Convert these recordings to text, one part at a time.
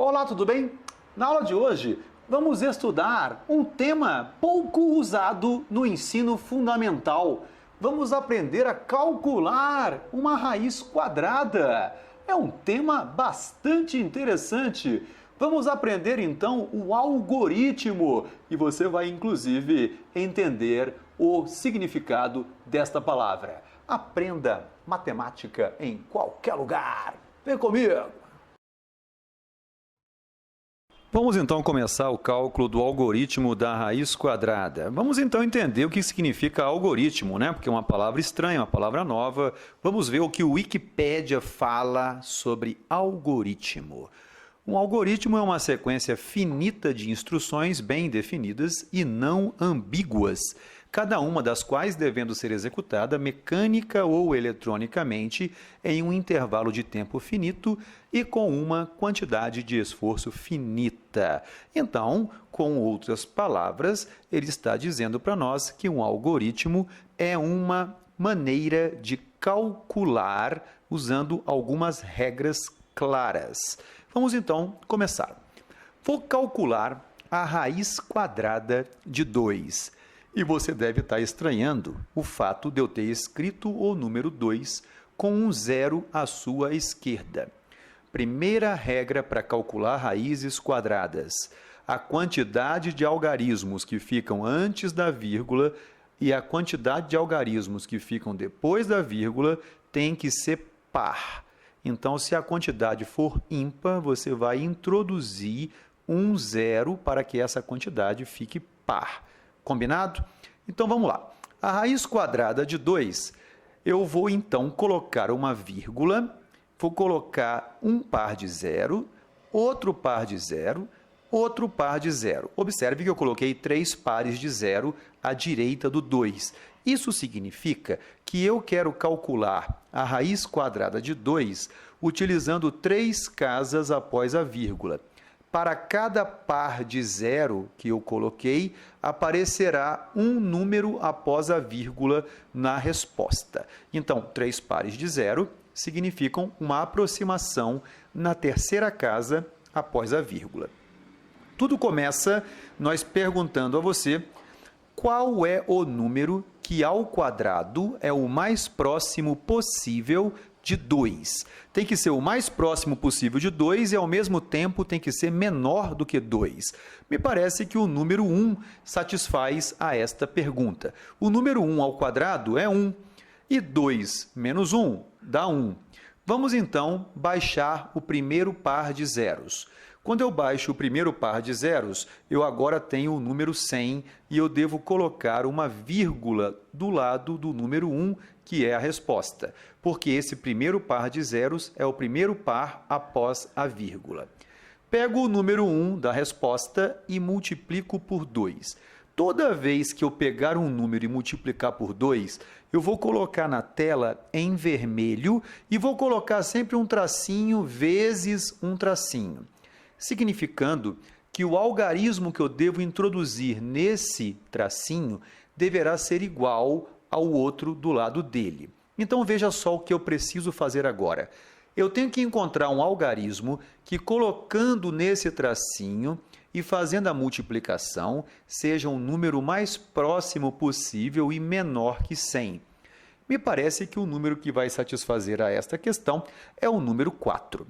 Olá, tudo bem? Na aula de hoje, vamos estudar um tema pouco usado no ensino fundamental. Vamos aprender a calcular uma raiz quadrada. É um tema bastante interessante. Vamos aprender então o algoritmo e você vai inclusive entender o significado desta palavra. Aprenda matemática em qualquer lugar. Vem comigo! Vamos então começar o cálculo do algoritmo da raiz quadrada. Vamos então entender o que significa algoritmo, né? Porque é uma palavra estranha, uma palavra nova. Vamos ver o que o Wikipédia fala sobre algoritmo. Um algoritmo é uma sequência finita de instruções bem definidas e não ambíguas, cada uma das quais devendo ser executada mecânica ou eletronicamente em um intervalo de tempo finito e com uma quantidade de esforço finita. Então, com outras palavras, ele está dizendo para nós que um algoritmo é uma maneira de calcular usando algumas regras claras. Vamos então começar. Vou calcular a raiz quadrada de 2. E você deve estar estranhando o fato de eu ter escrito o número 2 com um zero à sua esquerda. Primeira regra para calcular raízes quadradas: a quantidade de algarismos que ficam antes da vírgula e a quantidade de algarismos que ficam depois da vírgula tem que ser par. Então, se a quantidade for ímpar, você vai introduzir um zero para que essa quantidade fique par. Combinado? Então, vamos lá. A raiz quadrada de 2, eu vou então colocar uma vírgula, vou colocar um par de zero, outro par de zero, outro par de zero. Observe que eu coloquei 3 pares de zero à direita do 2. Isso significa que eu quero calcular a raiz quadrada de 2 utilizando 3 casas após a vírgula. Para cada par de zero que eu coloquei, aparecerá um número após a vírgula na resposta. Então, 3 pares de zero significam uma aproximação na terceira casa após a vírgula. Tudo começa nós perguntando a você qual é o número que ao quadrado é o mais próximo possível de 2. Tem que ser o mais próximo possível de 2 e, ao mesmo tempo, tem que ser menor do que 2. Me parece que o número 1 satisfaz a esta pergunta. O número 1 ao quadrado é 1 e 2 menos 1 dá 1. Vamos, então, baixar o primeiro par de zeros. Quando eu baixo o primeiro par de zeros, eu agora tenho o número 100 e eu devo colocar uma vírgula do lado do número 1, que é a resposta, porque esse primeiro par de zeros é o primeiro par após a vírgula. Pego o número 1 da resposta e multiplico por 2. Toda vez que eu pegar um número e multiplicar por 2, eu vou colocar na tela em vermelho e vou colocar sempre um tracinho vezes um tracinho, significando que o algarismo que eu devo introduzir nesse tracinho deverá ser igual ao outro do lado dele. Então, veja só o que eu preciso fazer agora. Eu tenho que encontrar um algarismo que, colocando nesse tracinho e fazendo a multiplicação, seja um número mais próximo possível e menor que 100. Me parece que o número que vai satisfazer a esta questão é o número 4.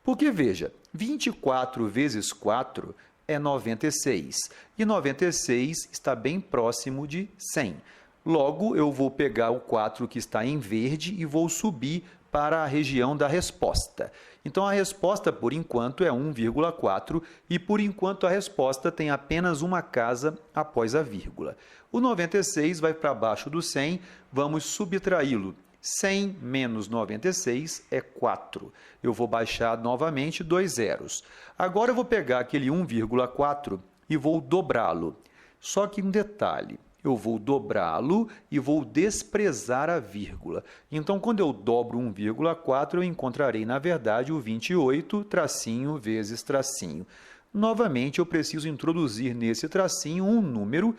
Porque, veja, 24 vezes 4 é 96, e 96 está bem próximo de 100. Logo, eu vou pegar o 4 que está em verde e vou subir para a região da resposta. Então, a resposta, por enquanto, é 1,4 e, por enquanto, a resposta tem apenas uma casa após a vírgula. O 96 vai para baixo do 100, vamos subtraí-lo. 100 menos 96 é 4. Eu vou baixar novamente 2 zeros. Agora eu vou pegar aquele 1,4 e vou dobrá-lo. Só que um detalhe, eu vou dobrá-lo e vou desprezar a vírgula. Então, quando eu dobro 1,4, eu encontrarei, na verdade, o 28 tracinho vezes tracinho. Novamente, eu preciso introduzir nesse tracinho um número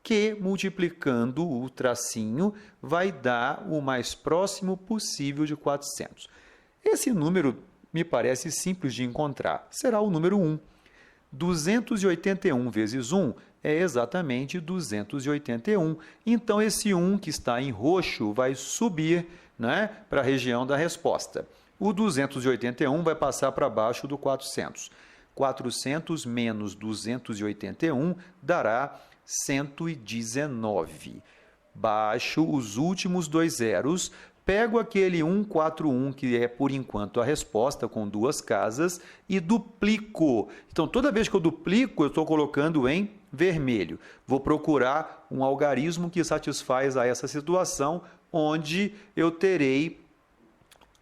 que, multiplicando o tracinho, vai dar o mais próximo possível de 400. Esse número me parece simples de encontrar. Será o número 1. 281 vezes 1 é exatamente 281. Então, esse 1 que está em roxo vai subir, né, para a região da resposta. O 281 vai passar para baixo do 400. 400 menos 281 dará 119. Baixo os últimos dois zeros, pego aquele 141, que é, por enquanto, a resposta com duas casas, e duplico. Então, toda vez que eu duplico, eu estou colocando em vermelho. Vou procurar um algarismo que satisfaz a essa situação, onde eu terei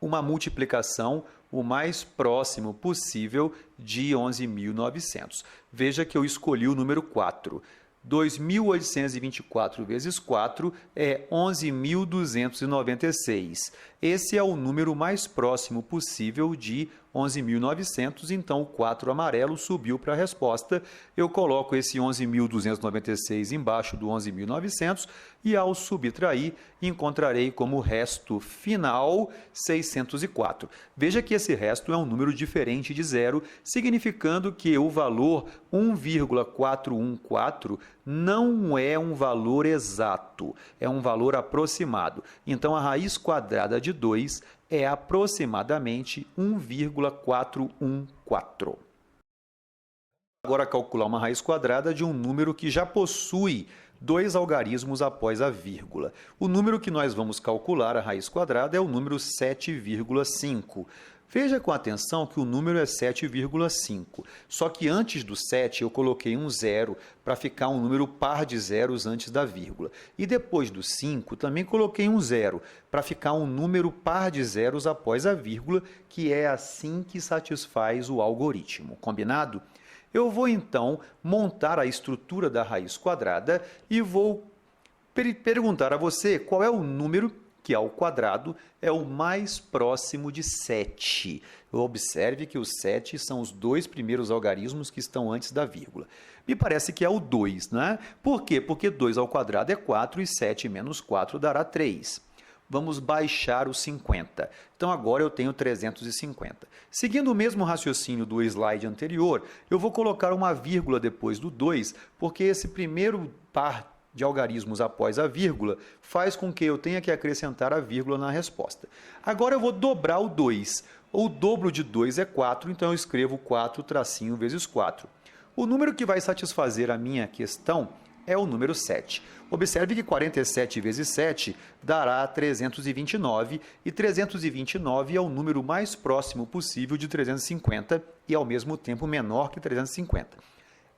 uma multiplicação o mais próximo possível de 11.900. Veja que eu escolhi o número 4. 2.824 vezes 4 é 11.296. Esse é o número mais próximo possível de 11.900, então o 4 amarelo subiu para a resposta. Eu coloco esse 11.296 embaixo do 11.900 e, ao subtrair, encontrarei como resto final 604. Veja que esse resto é um número diferente de zero, significando que o valor 1,414 não é um valor exato, é um valor aproximado. Então, a raiz quadrada de 2 é aproximadamente 1,414. Agora, calcular uma raiz quadrada de um número que já possui dois algarismos após a vírgula. O número que nós vamos calcular, a raiz quadrada, é o número 7,5. Veja com atenção que o número é 7,5. Só que antes do 7 eu coloquei um zero para ficar um número par de zeros antes da vírgula. E depois do 5 também coloquei um zero para ficar um número par de zeros após a vírgula, que é assim que satisfaz o algoritmo. Combinado? Eu vou então montar a estrutura da raiz quadrada e vou perguntar a você qual é o número que ao quadrado é o mais próximo de 7. Observe que os 7 são os dois primeiros algarismos que estão antes da vírgula. Me parece que é o 2, né? Por quê? Porque 2 ao quadrado é 4 e 7 menos 4 dará 3. Vamos baixar o 50. Então, agora eu tenho 350. Seguindo o mesmo raciocínio do slide anterior, eu vou colocar uma vírgula depois do 2, porque esse primeiro par de algarismos após a vírgula faz com que eu tenha que acrescentar a vírgula na resposta. Agora eu vou dobrar o 2. O dobro de 2 é 4, então eu escrevo 4 tracinho vezes 4. O número que vai satisfazer a minha questão é o número 7. Observe que 47 vezes 7 dará 329, e 329 é o número mais próximo possível de 350 e, ao mesmo tempo, menor que 350.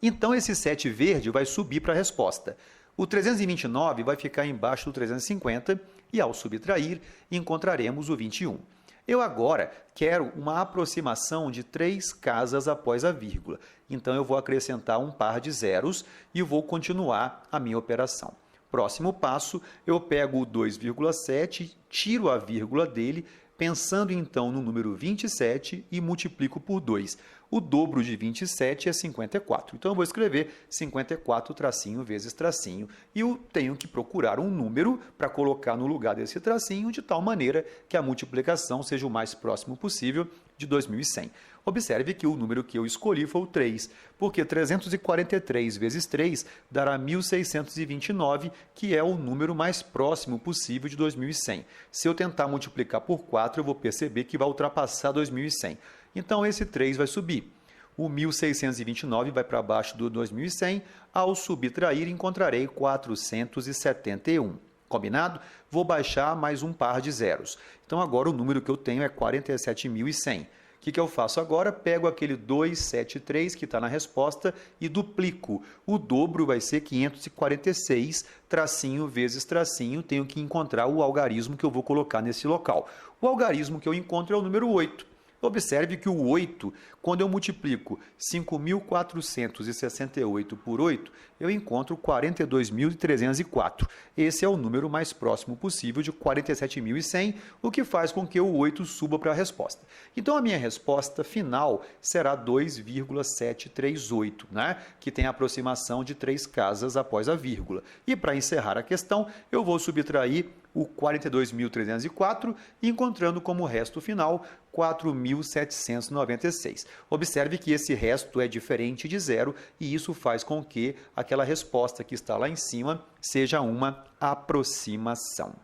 Então, esse 7 verde vai subir para a resposta. O 329 vai ficar embaixo do 350 e, ao subtrair, encontraremos o 21. Eu agora quero uma aproximação de 3 casas após a vírgula. Então, eu vou acrescentar um par de zeros e vou continuar a minha operação. Próximo passo, eu pego o 2,7, tiro a vírgula dele, pensando então no número 27 e multiplico por 2. O dobro de 27 é 54. Então, eu vou escrever 54 tracinho vezes tracinho. E eu tenho que procurar um número para colocar no lugar desse tracinho, de tal maneira que a multiplicação seja o mais próximo possível de 2100. Observe que o número que eu escolhi foi o 3, porque 343 vezes 3 dará 1.629, que é o número mais próximo possível de 2100. Se eu tentar multiplicar por 4, eu vou perceber que vai ultrapassar 2100. Então, esse 3 vai subir. O 1.629 vai para baixo do 2100. Ao subtrair, encontrarei 471. Combinado? Vou baixar mais um par de zeros. Então, agora o número que eu tenho é 47.100. O que eu faço agora? Pego aquele 273 que está na resposta e duplico. O dobro vai ser 546, tracinho vezes tracinho. Tenho que encontrar o algarismo que eu vou colocar nesse local. O algarismo que eu encontro é o número 8. Observe que o 8, quando eu multiplico 5.468 por 8, eu encontro 42.304. Esse é o número mais próximo possível de 47.100, o que faz com que o 8 suba para a resposta. Então, a minha resposta final será 2,738, né? Que tem a aproximação de 3 casas após a vírgula. E para encerrar a questão, eu vou subtrair o 42.304 e encontrando como resto final 4.796. Observe que esse resto é diferente de zero e isso faz com que aquela resposta que está lá em cima seja uma aproximação.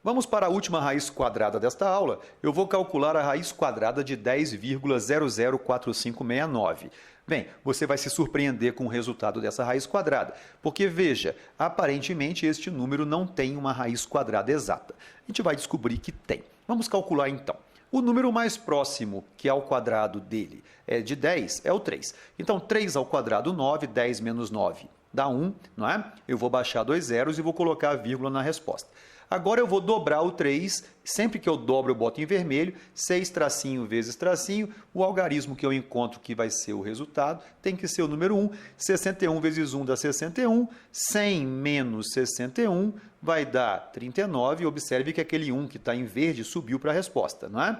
Vamos para a última raiz quadrada desta aula. Eu vou calcular a raiz quadrada de 10,004569. Bem, você vai se surpreender com o resultado dessa raiz quadrada, porque, veja, aparentemente este número não tem uma raiz quadrada exata. A gente vai descobrir que tem. Vamos calcular então. O número mais próximo que é ao quadrado dele é de 10, é o 3. Então, 3 ao quadrado, 9, 10 menos 9 dá 1, não é? Eu vou baixar 2 zeros e vou colocar a vírgula na resposta. Agora eu vou dobrar o 3, sempre que eu dobro eu boto em vermelho, 6 tracinho vezes tracinho, o algarismo que eu encontro que vai ser o resultado tem que ser o número 1, 61 vezes 1 dá 61, 100 menos 61 vai dar 39, observe que aquele 1 que está em verde subiu para a resposta, não é?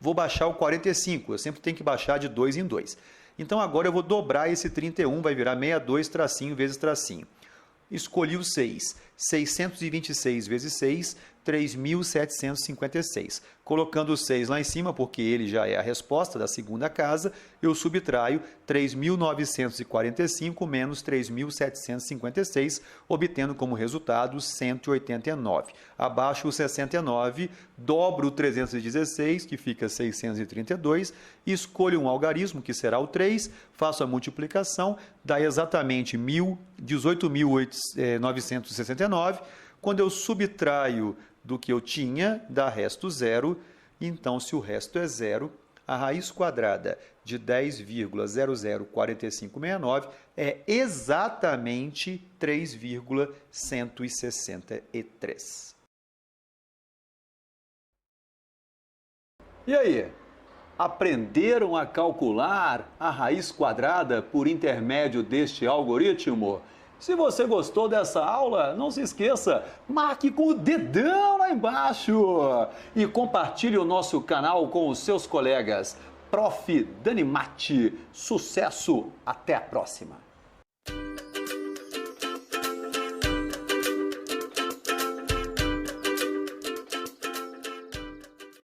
Vou baixar o 45, eu sempre tenho que baixar de 2 em 2. Então agora eu vou dobrar esse 31, vai virar 62 tracinho vezes tracinho. Escolhi o 6. 626 vezes 6, 3.756. Colocando o 6 lá em cima, porque ele já é a resposta da segunda casa, eu subtraio 3.945 menos 3.756, obtendo como resultado 189. Abaixo o 69, dobro o 316, que fica 632, escolho um algarismo, que será o 3, faço a multiplicação, dá exatamente 18.969. Quando eu subtraio do que eu tinha, dá resto zero. Então, se o resto é zero, a raiz quadrada de 10,004569 é exatamente 3,163. E aí? Aprenderam a calcular a raiz quadrada por intermédio deste algoritmo? Se você gostou dessa aula, não se esqueça, marque com o dedão lá embaixo e compartilhe o nosso canal com os seus colegas. Prof. Dani Matti, sucesso! Até a próxima!